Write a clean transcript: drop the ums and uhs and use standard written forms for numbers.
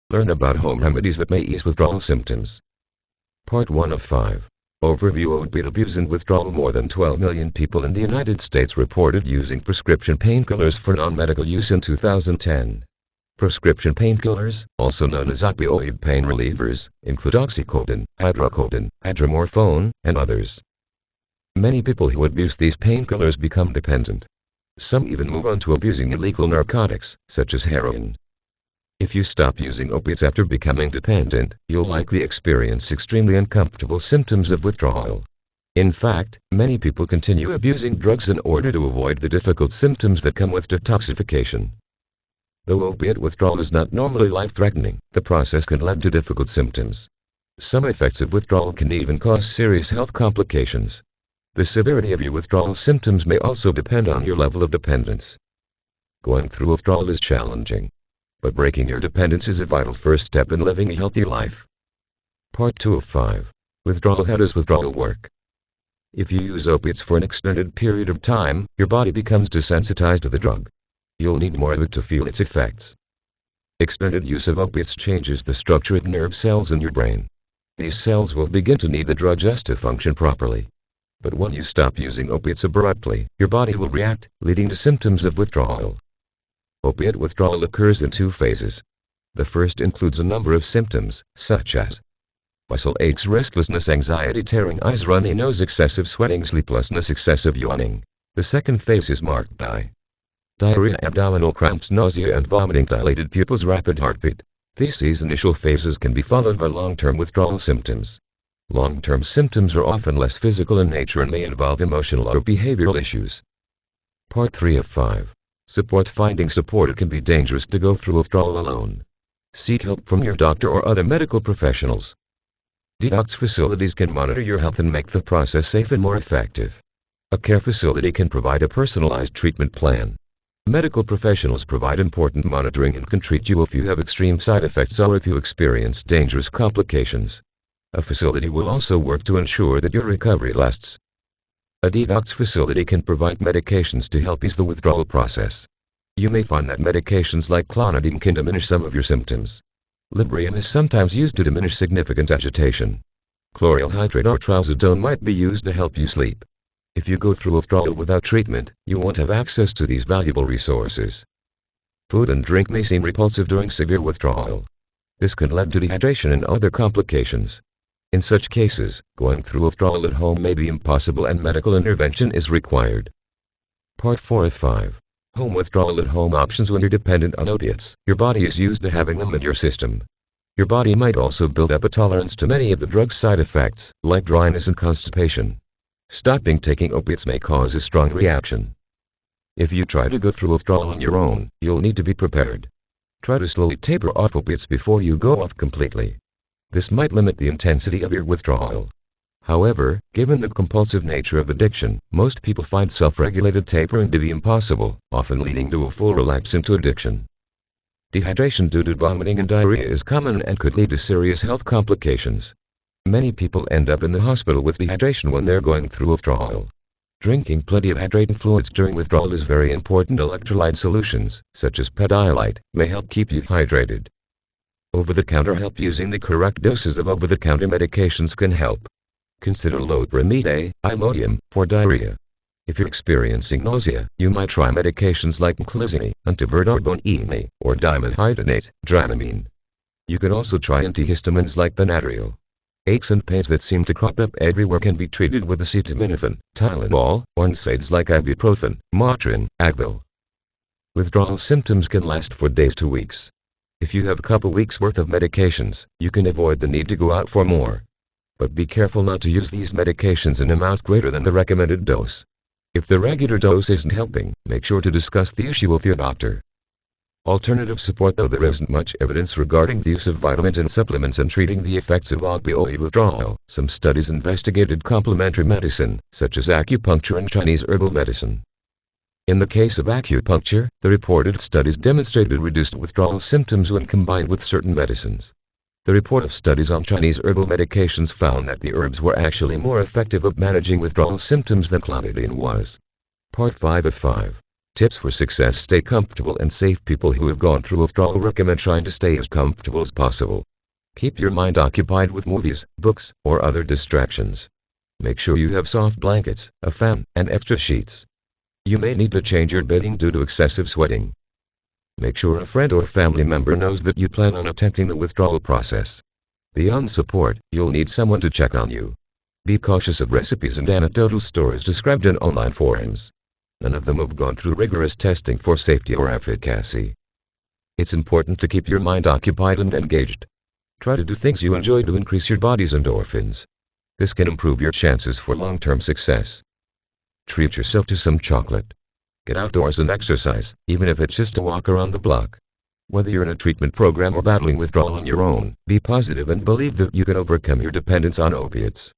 Learn about home remedies that may ease withdrawal symptoms. Part 1 of 5. Overview: Opiate abuse and withdrawal. More than 12 million people in the United States reported using prescription painkillers for non-medical use in 2010. Prescription painkillers, also known as opioid pain relievers, include oxycodone, hydrocodone, hydromorphone, and others. Many people who abuse these painkillers become dependent. Some even move on to abusing illegal narcotics, such as heroin. If you stop using opiates after becoming dependent, you'll likely experience extremely uncomfortable symptoms of withdrawal. In fact, many people continue abusing drugs in order to avoid the difficult symptoms that come with detoxification. Though opiate withdrawal is not normally life-threatening, the process can lead to difficult symptoms. Some effects of withdrawal can even cause serious health complications. The severity of your withdrawal symptoms may also depend on your level of dependence. Going through withdrawal is challenging, but breaking your dependence is a vital first step in living a healthy life. Part 2 of 5. Withdrawal. How does withdrawal work? If you use opiates for an extended period of time, your body becomes desensitized to the drug. You'll need more of it to feel its effects. Extended use of opiates changes the structure of nerve cells in your brain. These cells will begin to need the drug just to function properly. But when you stop using opiates abruptly, your body will react, leading to symptoms of withdrawal. Opiate withdrawal occurs in 2 phases. The first includes a number of symptoms, such as muscle aches, restlessness, anxiety, tearing eyes, runny nose, excessive sweating, sleeplessness, excessive yawning. The second phase is marked by diarrhea, abdominal cramps, nausea and vomiting, dilated pupils, rapid heartbeat. These initial phases can be followed by long-term withdrawal symptoms. Long-term symptoms are often less physical in nature and may involve emotional or behavioral issues. Part 3 of 5. Support. Finding support. It can be dangerous to go through withdrawal alone. Seek help from your doctor or other medical professionals. Detox facilities can monitor your health and make the process safe and more effective. A care facility can provide a personalized treatment plan. Medical professionals provide important monitoring and can treat you if you have extreme side effects or if you experience dangerous complications. A facility will also work to ensure that your recovery lasts. A detox facility can provide medications to help ease the withdrawal process. You may find that medications like clonidine can diminish some of your symptoms. Librium is sometimes used to diminish significant agitation. Chloral hydrate or trazodone might be used to help you sleep. If you go through withdrawal without treatment, you won't have access to these valuable resources. Food and drink may seem repulsive during severe withdrawal. This can lead to dehydration and other complications. In such cases, going through withdrawal at home may be impossible and medical intervention is required. Part 4 of 5. Home withdrawal. At home options. When you're dependent on opiates, your body is used to having them in your system. Your body might also build up a tolerance to many of the drug's side effects, like dryness and constipation. Stopping taking opiates may cause a strong reaction. If you try to go through withdrawal on your own, you'll need to be prepared. Try to slowly taper off opiates before you go off completely. This might limit the intensity of your withdrawal. However, given the compulsive nature of addiction, most people find self-regulated tapering to be impossible, often leading to a full relapse into addiction. Dehydration due to vomiting and diarrhea is common and could lead to serious health complications. Many people end up in the hospital with dehydration when they're going through withdrawal. Drinking plenty of hydrating fluids during withdrawal is very important. Electrolyte solutions, such as Pedialyte, may help keep you hydrated. Over-the-counter help. Using the correct doses of over-the-counter medications can help. Consider Remedies, Imodium, for diarrhea. If you're experiencing nausea, you might try medications like Clozine, Antiverdarbonine, or dimenhydrinate, Dramamine. You can also try antihistamines like Benadryl. Aches and pains that seem to crop up everywhere can be treated with acetaminophen, Tylenol, or NSAIDs like ibuprofen, Motrin, Advil. Withdrawal symptoms can last for days to weeks. If you have a couple weeks worth of medications, you can avoid the need to go out for more. But be careful not to use these medications in amounts greater than the recommended dose. If the regular dose isn't helping, make sure to discuss the issue with your doctor. Alternative support. Though there isn't much evidence regarding the use of vitamins and supplements in treating the effects of opioid withdrawal, some studies investigated complementary medicine, such as acupuncture and Chinese herbal medicine. In the case of acupuncture, the reported studies demonstrated reduced withdrawal symptoms when combined with certain medicines. The report of studies on Chinese herbal medications found that the herbs were actually more effective at managing withdrawal symptoms than clonidine was. Part 5 of 5. Tips for success: stay comfortable and safe. People who have gone through withdrawal recommend trying to stay as comfortable as possible. Keep your mind occupied with movies, books, or other distractions. Make sure you have soft blankets, a fan, and extra sheets. You may need to change your bedding due to excessive sweating. Make sure a friend or family member knows that you plan on attempting the withdrawal process. Beyond support, you'll need someone to check on you. Be cautious of recipes and anecdotal stories described in online forums. None of them have gone through rigorous testing for safety or efficacy. It's important to keep your mind occupied and engaged. Try to do things you enjoy to increase your body's endorphins. This can improve your chances for long-term success. Treat yourself to some chocolate. Get outdoors and exercise, even if it's just a walk around the block. Whether you're in a treatment program or battling withdrawal on your own, be positive and believe that you can overcome your dependence on opiates.